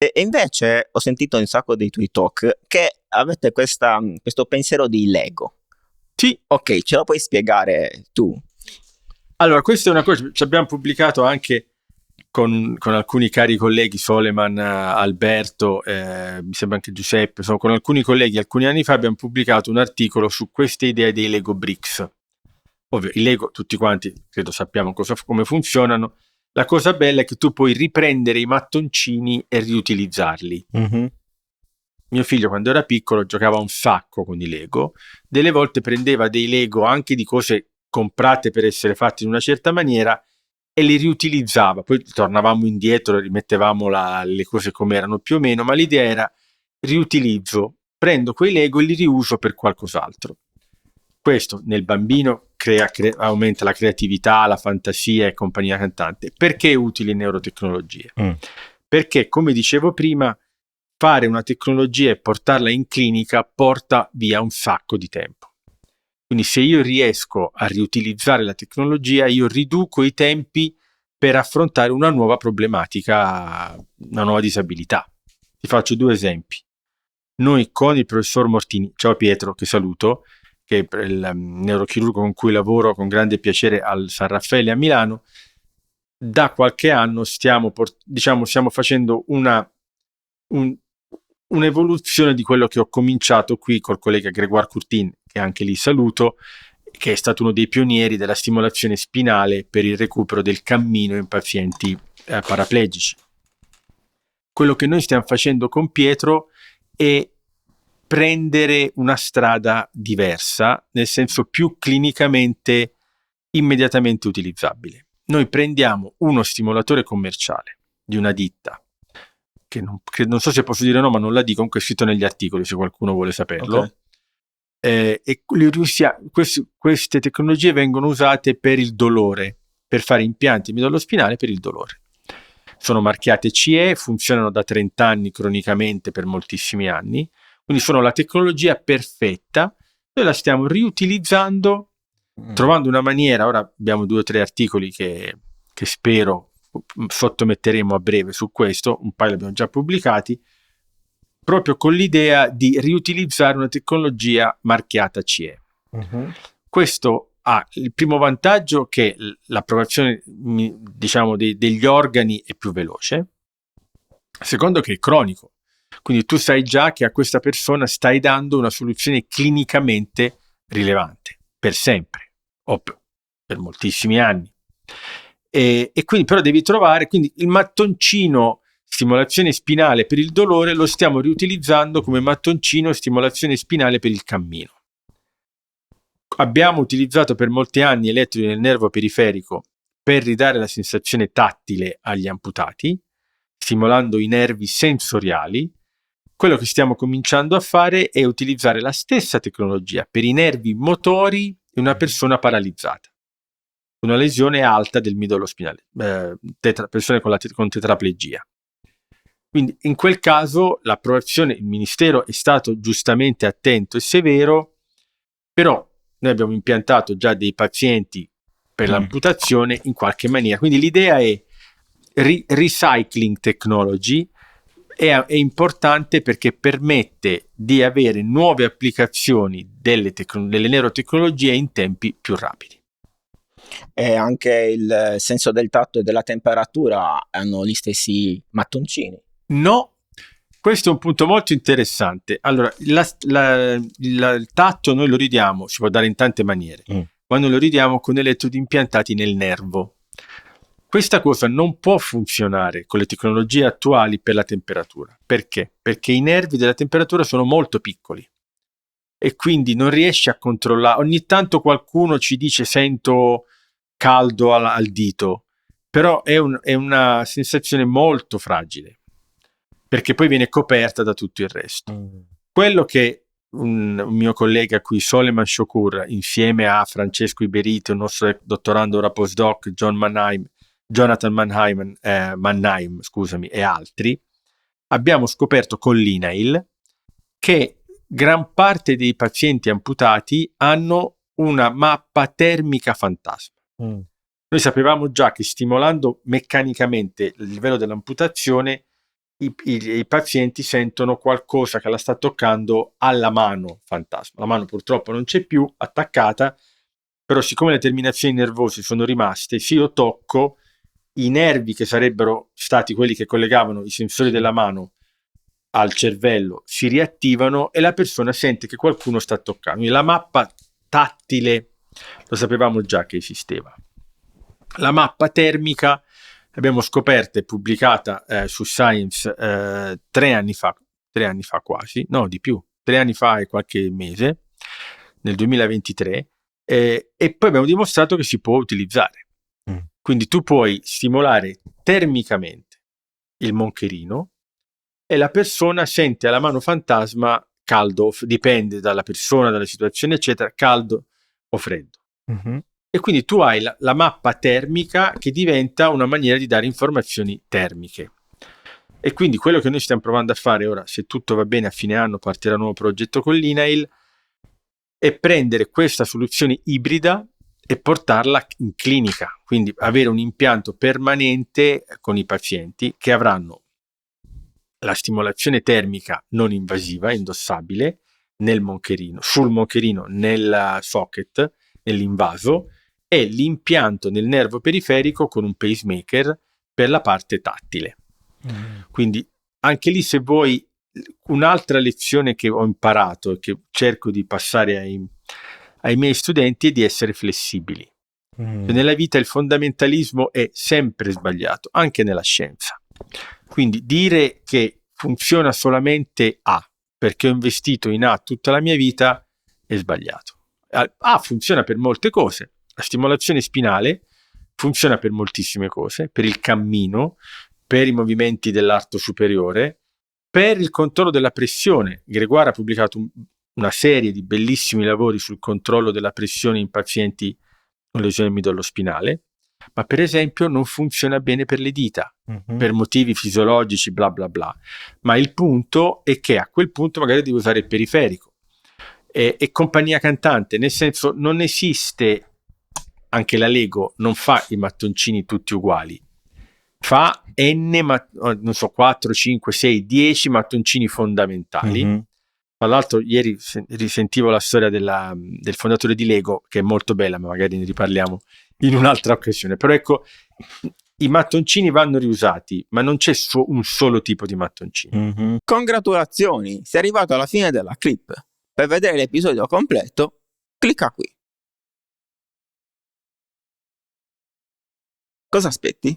E invece ho sentito un sacco dei tuoi talk che avete questo pensiero di Lego. Sì, Ok, ce lo puoi spiegare tu? allora questa è una cosa, ci abbiamo pubblicato anche con alcuni cari colleghi, Soleman, Alberto, mi sembra anche Giuseppe, insomma, con alcuni colleghi alcuni anni fa abbiamo pubblicato un articolo su queste idee dei Lego Bricks. Ovvio, i Lego tutti quanti credo sappiamo come funzionano. La cosa bella è che tu puoi riprendere i mattoncini e riutilizzarli. Mhm. Mio figlio quando era piccolo giocava un sacco con i Lego, delle volte prendeva dei Lego anche di cose comprate per essere fatte in una certa maniera e li riutilizzava, poi tornavamo indietro e rimettevamo le cose come erano più o meno, ma l'idea era riutilizzo, prendo quei Lego e li riuso per qualcos'altro. Questo nel bambino aumenta la creatività, la fantasia e compagnia cantante. Perché è utile in neurotecnologie? Perché, come dicevo prima, fare una tecnologia e portarla in clinica porta via un sacco di tempo. Quindi se io riesco a riutilizzare la tecnologia, io riduco i tempi per affrontare una nuova problematica, una nuova disabilità. Ti faccio 2 esempi. Noi con il professor Mortini, ciao Pietro, che saluto, che è il neurochirurgo con cui lavoro con grande piacere al San Raffaele a Milano, da qualche anno stiamo facendo un'evoluzione di quello che ho cominciato qui col collega Grégoire Courtin, che anche lì saluto, che è stato uno dei pionieri della stimolazione spinale per il recupero del cammino in pazienti paraplegici. Quello che noi stiamo facendo con Pietro è prendere una strada diversa, nel senso più clinicamente immediatamente utilizzabile. Noi prendiamo uno stimolatore commerciale di una ditta, che non so se posso dire no, ma non la dico, comunque è scritto negli articoli se qualcuno vuole saperlo. Ok. E queste tecnologie vengono usate per il dolore, per fare impianti midollo-spinale per il dolore. Sono marchiate CE, funzionano da 30 anni cronicamente per moltissimi anni, quindi sono la tecnologia perfetta. Noi la stiamo riutilizzando, trovando una maniera. Ora abbiamo 2 o 3 articoli che spero sottometteremo a breve su questo, un paio li abbiamo già pubblicati, proprio con l'idea di riutilizzare una tecnologia marchiata CE. Questo ha il primo vantaggio che l'approvazione, diciamo, degli organi è più veloce. Secondo che è cronico. Quindi tu sai già che a questa persona stai dando una soluzione clinicamente rilevante, per sempre, o per moltissimi anni. E quindi però devi trovare, quindi il mattoncino stimolazione spinale per il dolore lo stiamo riutilizzando come mattoncino stimolazione spinale per il cammino. Abbiamo utilizzato per molti anni elettrodi nel nervo periferico per ridare la sensazione tattile agli amputati, stimolando i nervi sensoriali. Quello che stiamo cominciando a fare è utilizzare la stessa tecnologia per i nervi motori di una persona paralizzata, una lesione alta del midollo spinale, persone con tetraplegia. Quindi in quel caso l'approvazione, il Ministero è stato giustamente attento e severo, però noi abbiamo impiantato già dei pazienti per l'amputazione in qualche maniera. Quindi l'idea è recycling technology, è importante perché permette di avere nuove applicazioni delle neurotecnologie in tempi più rapidi. E anche il senso del tatto e della temperatura hanno gli stessi mattoncini. No, questo è un punto molto interessante. Allora, il tatto noi lo ridiamo, si può dare in tante maniere, ma noi lo ridiamo con elettrodi impiantati nel nervo. Questa cosa non può funzionare con le tecnologie attuali per la temperatura. Perché? Perché i nervi della temperatura sono molto piccoli e quindi non riesci a controllare. Ogni tanto qualcuno ci dice sento caldo al dito, però è una sensazione molto fragile, perché poi viene coperta da tutto il resto. Quello che un mio collega qui, Soleman Shokur, insieme a Francesco Iberito, il nostro dottorando ora postdoc, Jonathan Mannheim, e altri, abbiamo scoperto con l'INAIL che gran parte dei pazienti amputati hanno una mappa termica fantasma. Noi sapevamo già che stimolando meccanicamente il livello dell'amputazione i pazienti sentono qualcosa che la sta toccando alla mano fantasma. La mano purtroppo non c'è più attaccata, però siccome le terminazioni nervose sono rimaste, se io tocco, i nervi che sarebbero stati quelli che collegavano i sensori della mano al cervello si riattivano e la persona sente che qualcuno sta toccando. Quindi la mappa tattile lo sapevamo già che esisteva. La mappa termica l'abbiamo scoperta e pubblicata su Science 3 anni fa quasi, no di più, 3 anni fa e qualche mese, nel 2023, e poi abbiamo dimostrato che si può utilizzare. Quindi tu puoi stimolare termicamente il moncherino e la persona sente alla mano fantasma caldo, dipende dalla persona, dalla situazione, eccetera, caldo o freddo. E quindi tu hai la mappa termica che diventa una maniera di dare informazioni termiche. E quindi quello che noi stiamo provando a fare ora, se tutto va bene, a fine anno partirà un nuovo progetto con l'INAIL, è prendere questa soluzione ibrida e portarla in clinica, quindi avere un impianto permanente con i pazienti che avranno la stimolazione termica non invasiva, indossabile, nel moncherino, sul moncherino, nel socket, nell'invaso, e l'impianto nel nervo periferico con un pacemaker per la parte tattile. Quindi anche lì, se vuoi, un'altra lezione che ho imparato e che cerco di passare ai miei studenti è di essere flessibili. Nella vita il fondamentalismo è sempre sbagliato, anche nella scienza. Quindi dire che funziona solamente A perché ho investito in A tutta la mia vita è sbagliato. A funziona per molte cose. La stimolazione spinale funziona per moltissime cose, per il cammino, per i movimenti dell'arto superiore, per il controllo della pressione. Gregoire ha pubblicato una serie di bellissimi lavori sul controllo della pressione in pazienti con lesione midollo-spinale, ma per esempio non funziona bene per le dita, per motivi fisiologici, bla bla bla. Ma il punto è che a quel punto magari devo usare il periferico. E compagnia cantante, nel senso, non esiste, anche la Lego non fa i mattoncini tutti uguali, fa non so, 4, 5, 6, 10 mattoncini fondamentali. Tra l'altro ieri risentivo la storia del fondatore di Lego, che è molto bella, ma magari ne riparliamo in un'altra occasione. Però ecco, i mattoncini vanno riusati, ma non c'è un solo tipo di mattoncini. Congratulazioni, sei arrivato alla fine della clip. Per vedere l'episodio completo, clicca qui. Cosa aspetti?